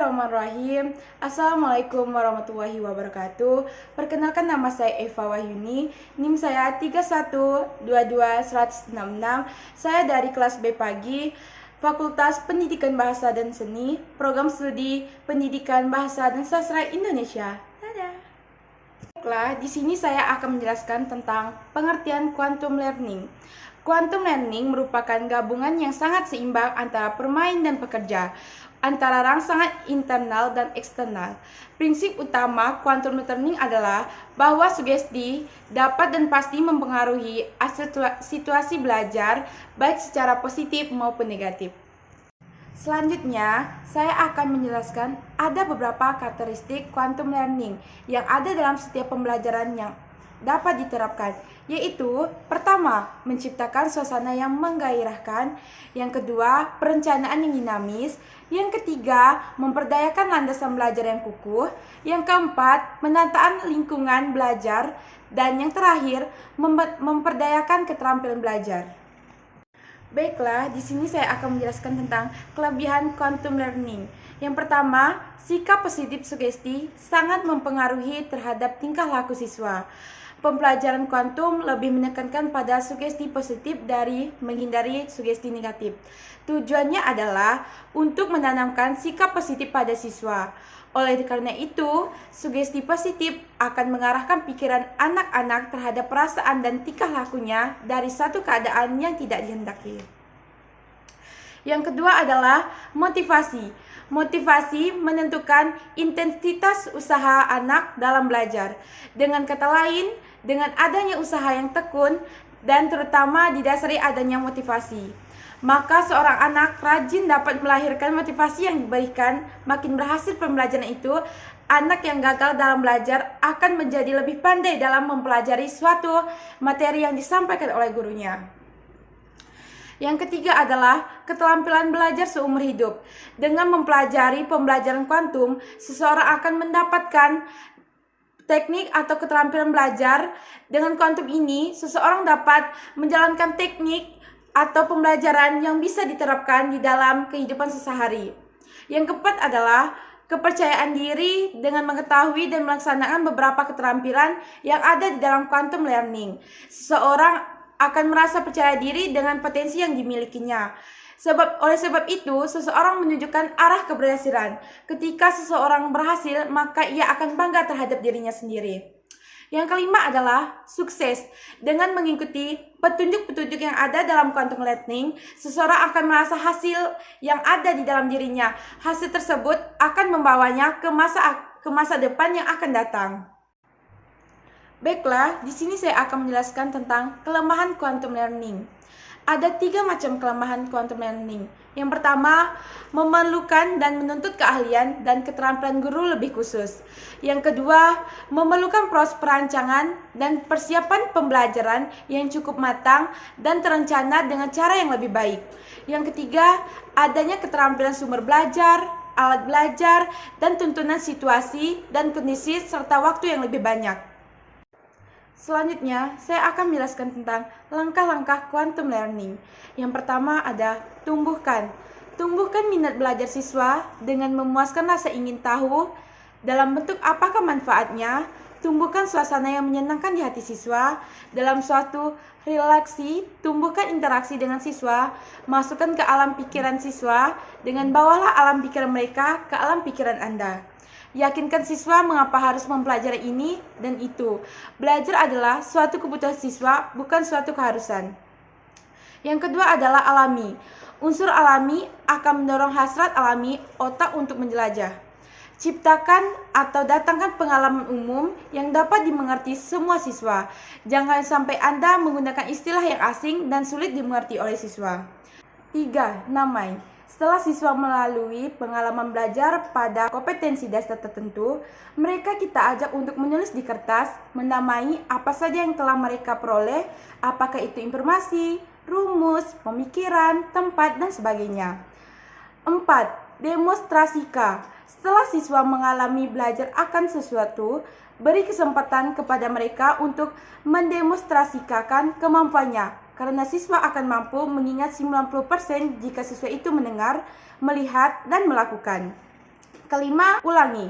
Bismillahirrahmanirrahim. Assalamualaikum warahmatullahi wabarakatuh. Perkenalkan, nama saya Eva Wahyuni. NIM saya 3122166. Saya dari kelas B pagi, Fakultas Pendidikan Bahasa dan Seni, Program Studi Pendidikan Bahasa dan Sastra Indonesia. Dadah. Baiklah, di sini saya akan menjelaskan tentang pengertian quantum learning. Quantum learning merupakan gabungan yang sangat seimbang antara permain dan pekerja, antara rangsangan internal dan eksternal. Prinsip utama quantum learning adalah bahwa sugesti dapat dan pasti mempengaruhi situasi belajar, baik secara positif maupun negatif. Selanjutnya, saya akan menjelaskan ada beberapa karakteristik quantum learning yang ada dalam setiap pembelajaran yang dapat diterapkan, yaitu pertama, menciptakan suasana yang menggairahkan, yang kedua, perencanaan yang dinamis, yang ketiga, memperdayakan landasan belajar yang kukuh, yang keempat, menataan lingkungan belajar, dan yang terakhir, memperdayakan keterampilan belajar. Baiklah, di sini saya akan menjelaskan tentang kelebihan quantum learning. Yang pertama, sikap positif sugesti sangat mempengaruhi terhadap tingkah laku siswa. Pembelajaran kuantum lebih menekankan pada sugesti positif dari menghindari sugesti negatif. Tujuannya adalah untuk menanamkan sikap positif pada siswa. Oleh karena itu, sugesti positif akan mengarahkan pikiran anak-anak terhadap perasaan dan tingkah lakunya dari satu keadaan yang tidak dihendaki. Yang kedua adalah motivasi. Motivasi menentukan intensitas usaha anak dalam belajar. Dengan kata lain, dengan adanya usaha yang tekun dan terutama didasari adanya motivasi, maka seorang anak rajin dapat melahirkan motivasi yang diberikan. Makin berhasil pembelajaran itu, anak yang gagal dalam belajar akan menjadi lebih pandai dalam mempelajari suatu materi yang disampaikan oleh gurunya. Yang ketiga adalah keterampilan belajar seumur hidup. Dengan mempelajari pembelajaran kuantum, seseorang akan mendapatkan teknik atau keterampilan belajar. Dengan kuantum ini, seseorang dapat menjalankan teknik atau pembelajaran yang bisa diterapkan di dalam kehidupan sehari-hari. Yang keempat adalah kepercayaan diri dengan mengetahui dan melaksanakan beberapa keterampilan yang ada di dalam quantum learning. Seseorang akan merasa percaya diri dengan potensi yang dimilikinya. Oleh sebab itu, seseorang menunjukkan arah keberhasilan. Ketika seseorang berhasil, maka ia akan bangga terhadap dirinya sendiri. Yang kelima adalah sukses. Dengan mengikuti petunjuk-petunjuk yang ada dalam quantum learning, seseorang akan merasa hasil yang ada di dalam dirinya. Hasil tersebut akan membawanya ke masa depan yang akan datang. Baiklah, di sini saya akan menjelaskan tentang kelemahan quantum learning. Ada 3 macam kelemahan quantum learning. Yang pertama, memerlukan dan menuntut keahlian dan keterampilan guru lebih khusus. Yang kedua, memerlukan proses perancangan dan persiapan pembelajaran yang cukup matang dan terencana dengan cara yang lebih baik. Yang ketiga, adanya keterampilan sumber belajar, alat belajar, dan tuntunan situasi dan kondisi serta waktu yang lebih banyak. Selanjutnya, saya akan menjelaskan tentang langkah-langkah quantum learning. Yang pertama ada tumbuhkan. Tumbuhkan minat belajar siswa dengan memuaskan rasa ingin tahu dalam bentuk apakah manfaatnya. Tumbuhkan suasana yang menyenangkan di hati siswa. Dalam suatu relaksi, tumbuhkan interaksi dengan siswa. Masukkan ke alam pikiran siswa dengan bawalah alam pikiran mereka ke alam pikiran Anda. Yakinkan siswa mengapa harus mempelajari ini dan itu. Belajar adalah suatu kebutuhan siswa, bukan suatu keharusan. Yang kedua adalah alami. Unsur alami akan mendorong hasrat alami otak untuk menjelajah. Ciptakan atau datangkan pengalaman umum yang dapat dimengerti semua siswa. Jangan sampai Anda menggunakan istilah yang asing dan sulit dimengerti oleh siswa. 3. Namai. Setelah siswa melalui pengalaman belajar pada kompetensi dasar tertentu, mereka kita ajak untuk menulis di kertas, menamai apa saja yang telah mereka peroleh, apakah itu informasi, rumus, pemikiran, tempat, dan sebagainya. 4. Demonstrasikan. Setelah siswa mengalami belajar akan sesuatu, beri kesempatan kepada mereka untuk mendemonstrasikan kemampuannya. Karena siswa akan mampu mengingat 90% jika siswa itu mendengar, melihat, dan melakukan. Kelima, ulangi.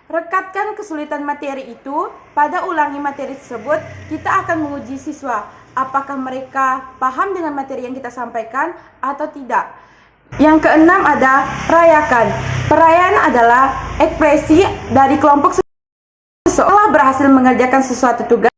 Rekatkan kesulitan materi itu. Pada ulangi materi tersebut, kita akan menguji siswa apakah mereka paham dengan materi yang kita sampaikan atau tidak. Yang keenam ada rayakan. Perayaan adalah ekspresi dari kelompok seseorang berhasil mengerjakan sesuatu tugas